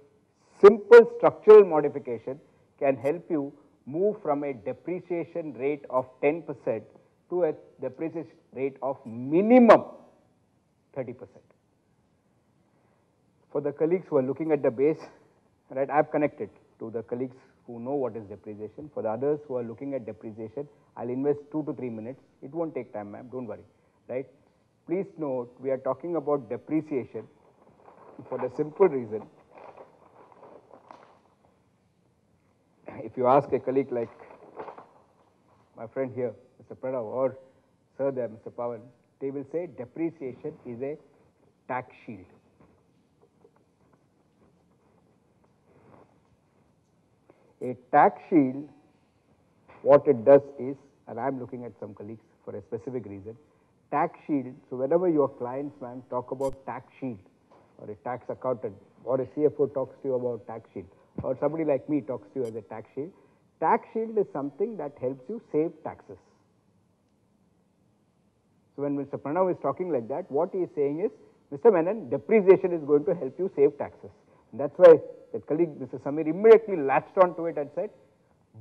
simple structural modification can help you move from a depreciation rate of 10% to a depreciation rate of minimum 30%. For the colleagues who are looking at the base, right, I have connected to the colleagues who know what is depreciation. For the others who are looking at depreciation, I'll invest 2 to 3 minutes. It won't take time, ma'am, don't worry, right? Please note, we are talking about depreciation for the simple reason, if you ask a colleague like my friend here, Mr. Pranav, or sir there, Mr. Pawan, they will say depreciation is a tax shield. A tax shield, what it does is, and I am looking at some colleagues for a specific reason, tax shield, so whenever your clients, ma'am, talk about tax shield, or a tax accountant, or a CFO talks to you about tax shield, or somebody like me talks to you as a tax shield, Tax shield is something that helps you save taxes. So when Mr. Pranav is talking like that, what he is saying is, Mr. Menon, depreciation is going to help you save taxes. And that's why that colleague, Mr. Samir, immediately latched onto it and said,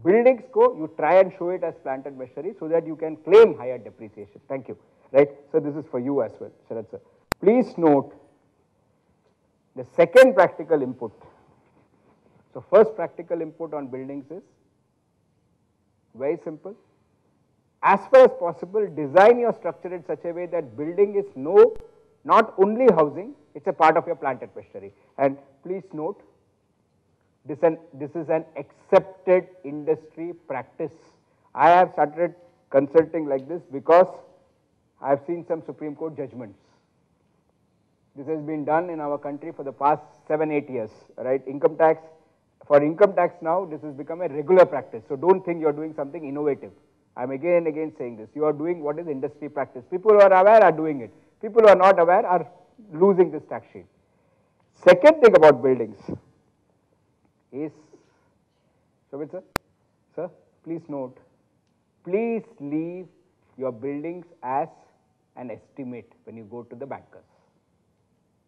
buildings go, you try and show it as plant and machinery so that you can claim higher depreciation. Thank you. Right? So this is for you as well, Sharad sir. Please note the second practical input. So first practical input on buildings is very simple. As far as possible, design your structure in such a way that building is not only housing, it's a part of your plant and machinery. And please note, this is an accepted industry practice. I have started consulting like this because I have seen some Supreme Court judgments. This has been done in our country for the past 7-8 years, right? Income tax, for income tax now, this has become a regular practice. So don't think you're doing something innovative. I'm again and again saying this. You are doing what is industry practice. People who are aware are doing it. People who are not aware are losing this tax shield. Second thing about buildings is, Shobit sir, please note, please leave your buildings as an estimate when you go to the bankers.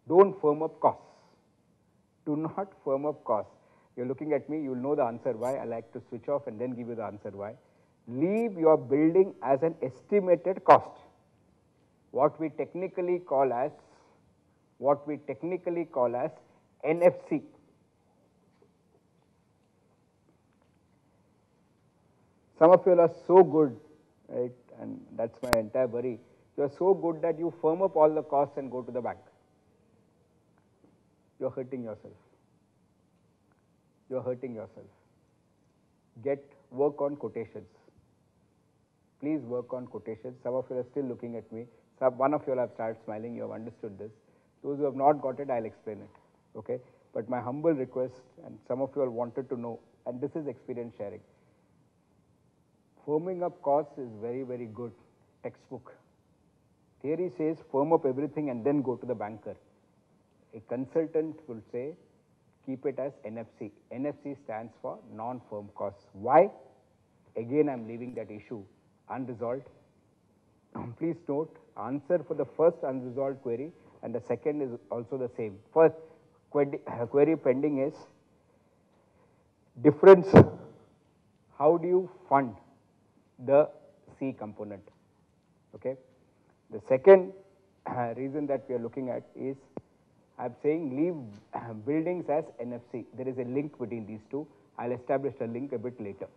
Don't firm up costs. Do not firm up costs. You're looking at me, you'll know the answer why. I like to switch off and then give you the answer why. Leave your building as an estimated cost. What we technically call as NFC. Some of you are so good, right, and that's my entire worry. You are so good that you firm up all the costs and go to the bank. You're hurting yourself. You're hurting yourself. Work on quotations. Please work on quotations. Some of you are still looking at me. One of you have started smiling. You have understood this. Those who have not got it, I'll explain it. Okay? But my humble request, and some of you all wanted to know, and this is experience sharing. Firming up costs is very, very good. Textbook. Theory says firm up everything and then go to the banker. A consultant will say keep it as NFC. NFC stands for non-firm costs. Why? Again, I'm leaving that issue unresolved. Please note, answer for the first unresolved query and the second is also the same. First query pending is difference. How do you fund the C component? Okay. The second reason that we are looking at is I'm saying leave buildings as NFC. There is a link between these two. I'll establish a link a bit later.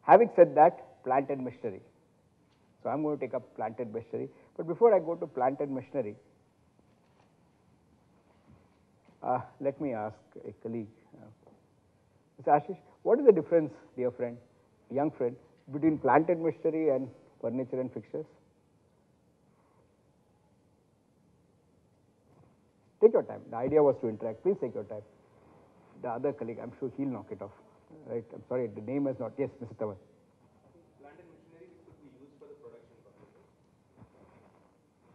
Having said that, plant and machinery. So I'm going to take up plant and machinery. But before I go to plant and machinery, let me ask a colleague, Mr. Ashish, what is the difference, dear friend, young friend, between plant and machinery and furniture and fixtures? Take your time. The idea was to interact. Please take your time. The other colleague, I'm sure he'll knock it off. Right? I'm sorry, the name has not. Yes, Mr. Tawar. Plant and machinery which could be used for the production purposes.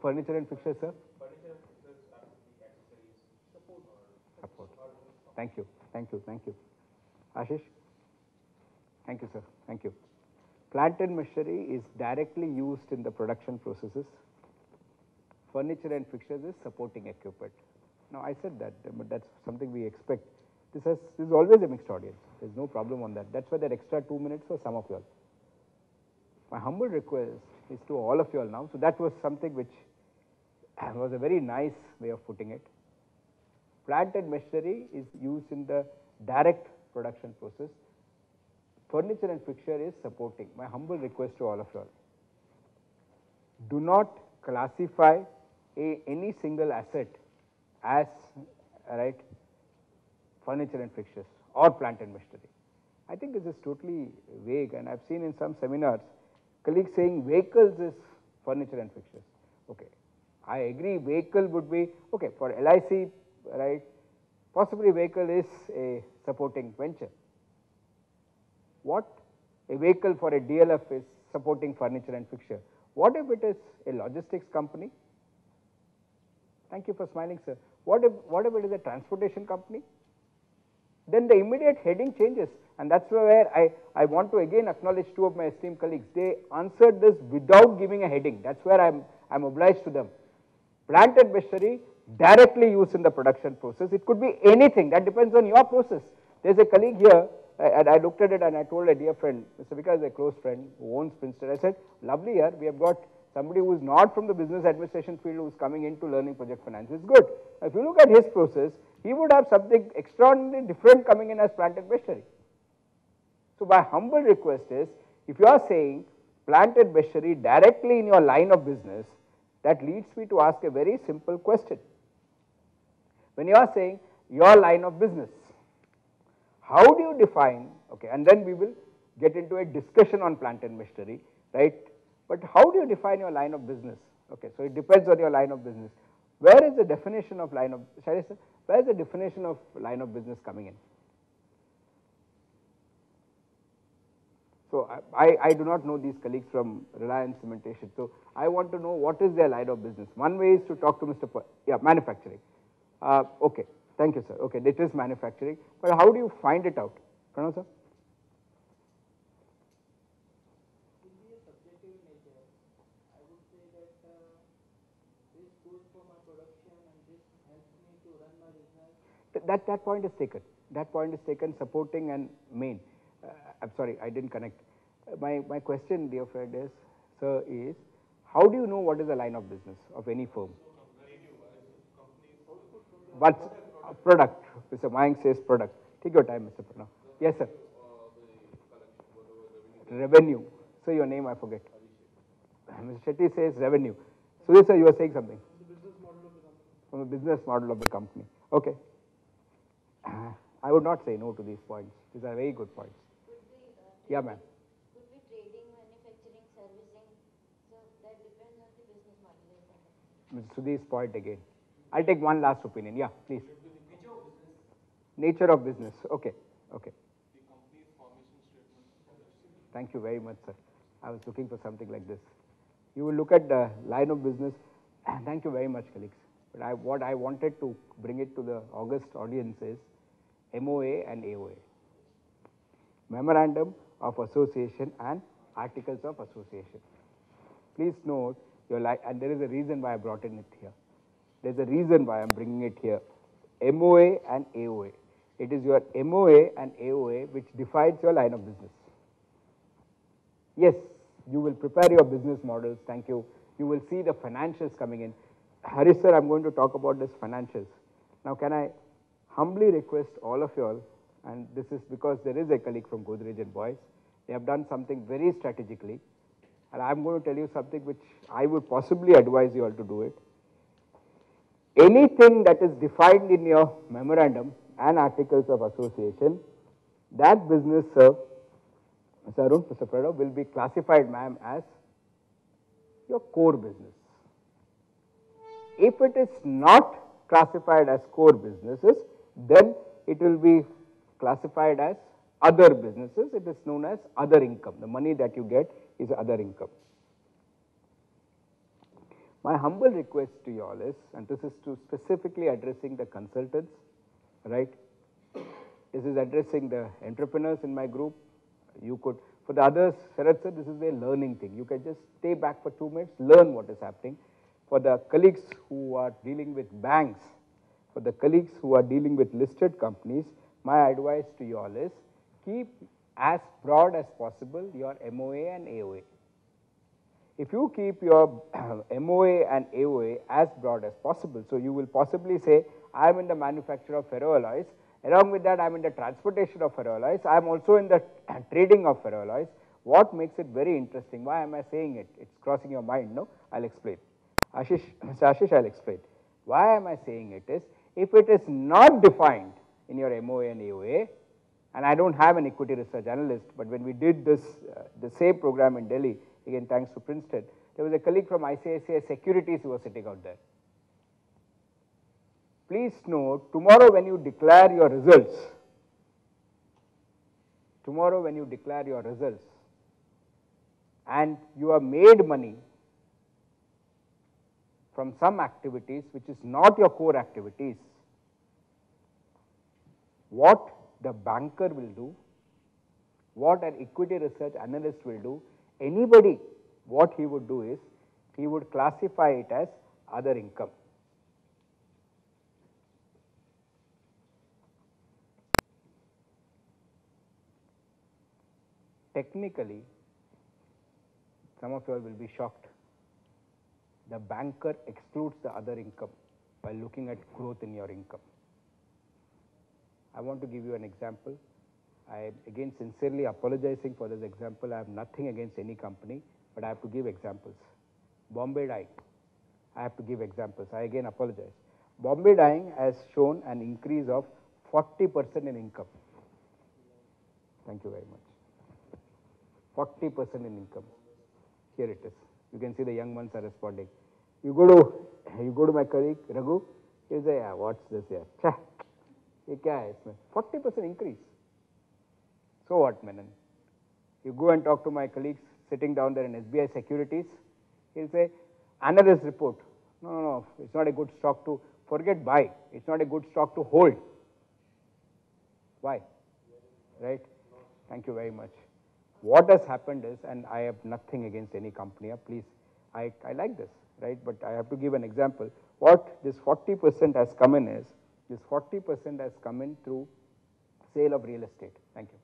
Furniture and fixtures, sir? Furniture and fixtures are the accessories. Support. Thank you. Thank you. Thank you. Ashish? Thank you, sir. Thank you. Plant and machinery is directly used in the production processes. Furniture and fixtures is supporting equipment. Now, I said that, but that's something we expect. This is always a mixed audience. There's no problem on that. That's why that extra 2 minutes for some of you all. My humble request is to all of you all now. So that was something which was a very nice way of putting it. Plant and machinery is used in the direct production process. Furniture and fixture is supporting. My humble request to all of you all. Do not classify any single asset as furniture and fixtures or plant and machinery. I think this is totally vague, and I've seen in some seminars colleagues saying vehicles is furniture and fixtures. Okay, I agree. Vehicle would be okay for LIC, right? Possibly vehicle is a supporting venture. What? A vehicle for a DLF is supporting furniture and fixture. What if it is a logistics company? Thank you for smiling, sir. What if it is a transportation company? Then the immediate heading changes. And that's where I want to again acknowledge two of my esteemed colleagues. They answered this without giving a heading. That's where I'm obliged to them. Plant-based machinery directly used in the production process. It could be anything. That depends on your process. There's a colleague here, and I looked at it and I told a dear friend, Mr. Vikas is a close friend who owns Princeton. I said, lovely here, we have got somebody who is not from the business administration field who is coming into learning project finance. It's good. If you look at his process, he would have something extraordinarily different coming in as plant-based machinery. So my humble request is, if you are saying plant-based machinery directly in your line of business, that leads me to ask a very simple question. When you are saying your line of business, how do you define, okay, and then we will get into a discussion on plant-based machinery, right? But how do you define your line of business? Okay, so it depends on your line of business. Where is the definition of line of, shall I say, where is the definition of line of business coming in? So I do not know these colleagues from Reliance Cementation. So I want to know what is their line of business. One way is to talk to Mr. Manufacturing. Okay, thank you, sir. Okay, it is manufacturing. But how do you find it out? Pranav, sir? That point is taken. That point is taken, supporting and main. I'm sorry, I didn't connect. My question, dear friend, is, sir, is how do you know what is the line of business of any firm? But product. Mr. Mayank says product. Take your time, Mr. Pranav. Yes, sir. Revenue. So your name I forget. Mr. Shetty says revenue. So sir, you are saying something. From the business model of the company. Okay. I would not say no to these points. These are very good points. Yeah, ma'am. Could be trading, manufacturing, servicing. So that depends on the business model. Mr. Sudhir's point again. I'll take one last opinion. Yeah, please. Nature of business. Okay. Okay. Thank you very much, sir. I was looking for something like this. You will look at the line of business. Thank you very much, colleagues. But what I wanted to bring it to the august audience is MOA and AOA. Memorandum of Association and Articles of Association. Please note, and there is a reason why I brought in it here. There's a reason why I'm bringing it here. MOA and AOA. It is your MOA and AOA which defines your line of business. Yes, you will prepare your business models, thank you. You will see the financials coming in. Harish sir, I'm going to talk about this financials. Now can I humbly request all of you all, and this is because there is a colleague from Godrej and Boyce, they have done something very strategically, and I'm going to tell you something which I would possibly advise you all to do it. Anything that is defined in your memorandum and articles of association, that business, sir, Mr. Arun, Mr. Pranav, will be classified, ma'am, as your core business. If it is not classified as core businesses, then it will be classified as other businesses. It is known as other income. The money that you get is other income. My humble request to you all is, and this is to specifically addressing the consultants, right? This is addressing the entrepreneurs in my group. You could, for the others, Sharad sir, this is a learning thing. You can just stay back for 2 minutes, learn what is happening. For the colleagues who are dealing with banks, for the colleagues who are dealing with listed companies, my advice to you all is keep as broad as possible your MOA and AOA. If you keep your MOA and AOA as broad as possible, so you will possibly say, I am in the manufacture of ferroalloys, along with that I am in the transportation of ferroalloys, I am also in the trading of ferroalloys. What makes it very interesting? Why am I saying it? It's crossing your mind, no? I'll explain. Ashish, Mr. Ashish, I'll explain. Why am I saying it is, if it is not defined in your MOA and AOA, and I don't have an equity research analyst, but when we did this, the same program in Delhi, again thanks to Princeton, there was a colleague from ICICI Securities who was sitting out there. Please note, tomorrow when you declare your results, and you have made money from some activities which is not your core activities, what the banker will do What an equity research analyst will do, anybody, what he would do is, he would classify it as other income. Technically, some of you all will be shocked. The banker excludes the other income while looking at growth in your income. I want to give you an example. I am again sincerely apologizing for this example. I have nothing against any company, but I have to give examples. Bombay Dyeing, I have to give examples. I again apologize. Bombay Dyeing has shown an increase of 40% in income. Thank you very much. 40% in income. Here it is. You can see the young ones are responding. You go to my colleague Raghu. He'll say, yeah, what's this here? Chah, ye kya hai isme? 40% increase. So what, Menon? You go and talk to my colleagues sitting down there in SBI Securities. He'll say, analyst report. No, it's not a good stock to forget buy. It's not a good stock to hold. Why? Right? Thank you very much. What has happened is, and I have nothing against any company, please, I like this, right? But I have to give an example. What this 40% has come in is, this 40% has come in through sale of real estate. Thank you.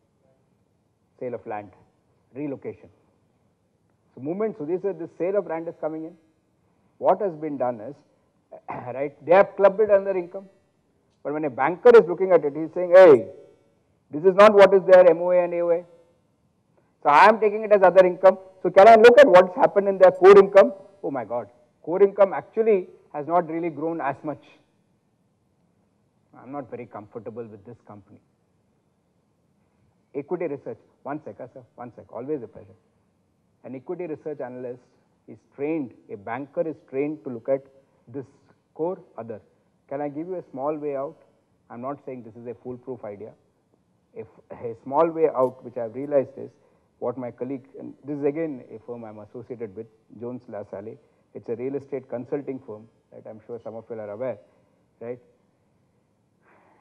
Sale of land, relocation. So movement, so this sale of land is coming in. What has been done is, right, they have clubbed it under income. But when a banker is looking at it, he's saying, hey, this is not what is there, MOA and AOA. So I am taking it as other income. So can I look at what's happened in their core income? Oh my God, core income actually has not really grown as much. I'm not very comfortable with this company. Equity research, one sec, sir, one sec, always a pleasure. An equity research analyst is trained, a banker is trained to look at this core other. Can I give you a small way out? I'm not saying this is a foolproof idea. If a small way out, which I've realized is, what my colleague, and this is again a firm I'm associated with, Jones LaSalle. It's a real estate consulting firm, right? I'm sure some of you are aware, right?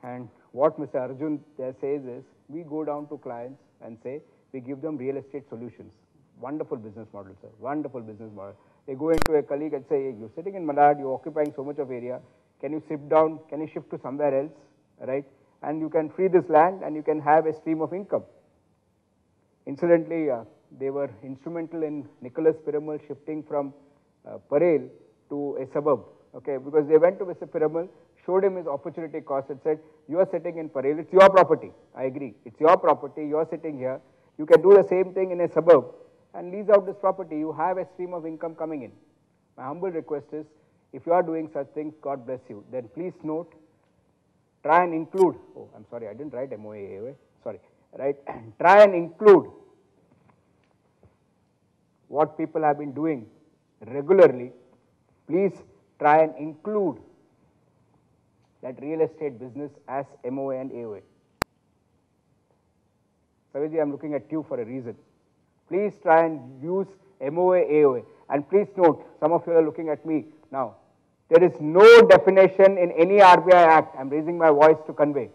And what Mr. Arjun there says is, we go down to clients and say, we give them real estate solutions. Wonderful business model, sir, wonderful business model. They go into a colleague and say, hey, you're sitting in Malad, you're occupying so much of area, can you sit down, can you shift to somewhere else, right? And you can free this land and you can have a stream of income. Incidentally, they were instrumental in Nicholas Piramal shifting from Parel to a suburb, okay, because they went to Mr. Piramal, showed him his opportunity cost and said, you are sitting in Parel, it's your property, I agree, it's your property, you are sitting here, you can do the same thing in a suburb and lease out this property, you have a stream of income coming in. My humble request is, if you are doing such things, God bless you, then please note, try and include, oh, I'm sorry, I didn't write MOA, sorry. Right, and try and include what people have been doing regularly. Please try and include that real estate business as MOA and AOA. Saviji, I'm looking at you for a reason. Please try and use MOA, AOA. And please note, some of you are looking at me now. There is no definition in any RBI Act, I'm raising my voice to convey,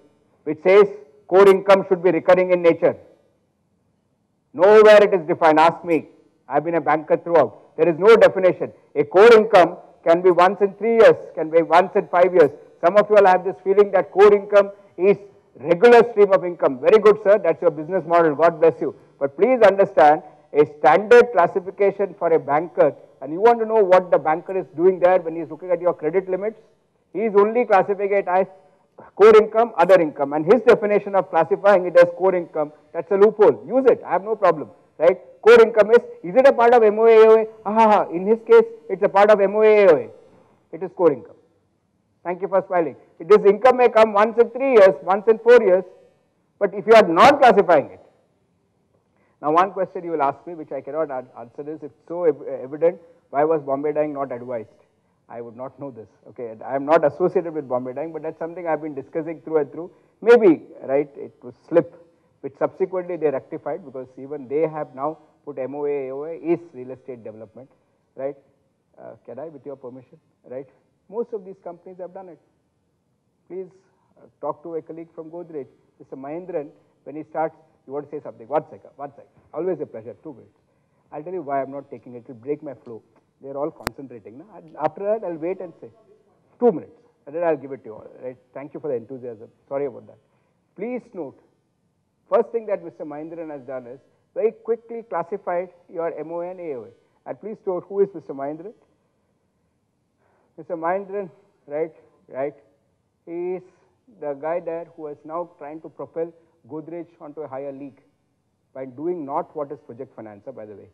which says core income should be recurring in nature. Nowhere it is defined. Ask me. I've been a banker throughout. There is no definition. A core income can be once in 3 years, can be once in 5 years. Some of you all have this feeling that core income is regular stream of income. Very good, sir. That's your business model. God bless you. But please understand, a standard classification for a banker, and you want to know what the banker is doing there when he's looking at your credit limits, he is only classifying it as core income, other income, and his definition of classifying it as core income, that's a loophole. Use it, I have no problem, right? Core income is it a part of MOA, AOA? In his case, it's a part of MOA, AOA. It is core income. Thank you for smiling. This income may come once in 3 years, once in 4 years, but if you are not classifying it. Now one question you will ask me, which I cannot answer this, it's so evident, why was Bombay Dyeing not advised? I would not know this, okay, I am not associated with Bombay Dyeing, but that's something I have been discussing through and through. Maybe, right, it was slip, which subsequently they rectified because even they have now put MOA, AOA is real estate development, right? Can I, with your permission, right? Most of these companies have done it. Please talk to a colleague from Godrej, Mr. Mahendran, when he starts You want to say something? 1 second, 1 second. Always a pleasure, 2 minutes. I'll tell you why I'm not taking it. It will break my flow. They're all concentrating. Now. After that, I'll wait and say 2 minutes. And then I'll give it to you all. Right? Thank you for the enthusiasm. Sorry about that. Please note, first thing that Mr. Mahindran has done is very quickly classified your MOA and AOA. And please note, who is Mr. Mahindran? Mr. Mahindran, right, he is the guy there who is now trying to propel Godrej onto a higher league by doing not what is project financer, by the way,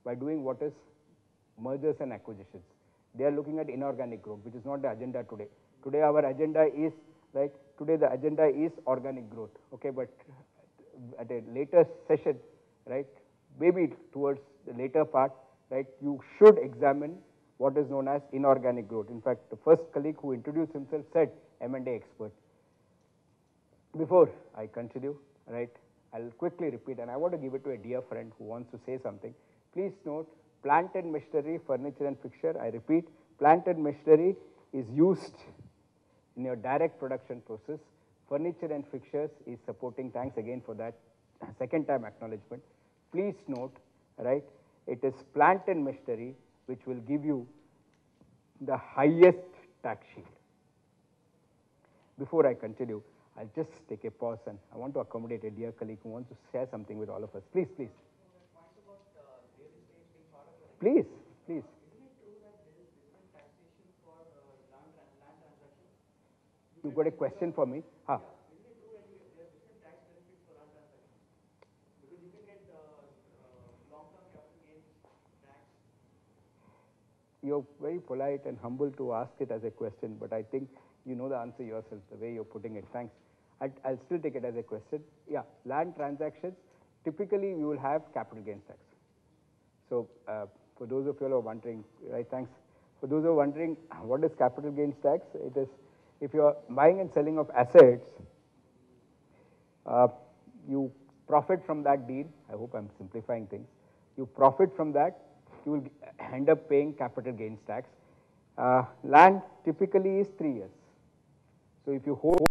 by doing what is mergers and acquisitions. They are looking at inorganic growth, which is not the agenda today. Today our agenda is, right, today the agenda is organic growth, okay, but at a later session, right, maybe towards the later part, right, you should examine what is known as inorganic growth. In fact, the first colleague who introduced himself said M&A expert. Before I continue, right, I'll quickly repeat, and I want to give it to a dear friend who wants to say something. Please note, plant and machinery, furniture and fixture, I repeat, plant and machinery is used in your direct production process. Furniture and fixtures is supporting, thanks again for that second time acknowledgement. Please note, right, it is plant and machinery which will give you the highest tax shield. Before I continue, I'll just take a pause and I want to accommodate a dear colleague who wants to share something with all of us. Please, please. Please, please. You got a question for me? Huh? You're very polite and humble to ask it as a question, but I think you know the answer yourself, the way you're putting it. Thanks. I'll still take it as a question. Yeah, land transactions, typically you will have capital gains tax. So for those of you who are wondering, right, thanks. For those who are wondering what is capital gains tax, it is if you are buying and selling of assets, you profit from that deal. I hope I'm simplifying things. You profit from that, you will end up paying capital gains tax. Land typically is 3 years. So if you hold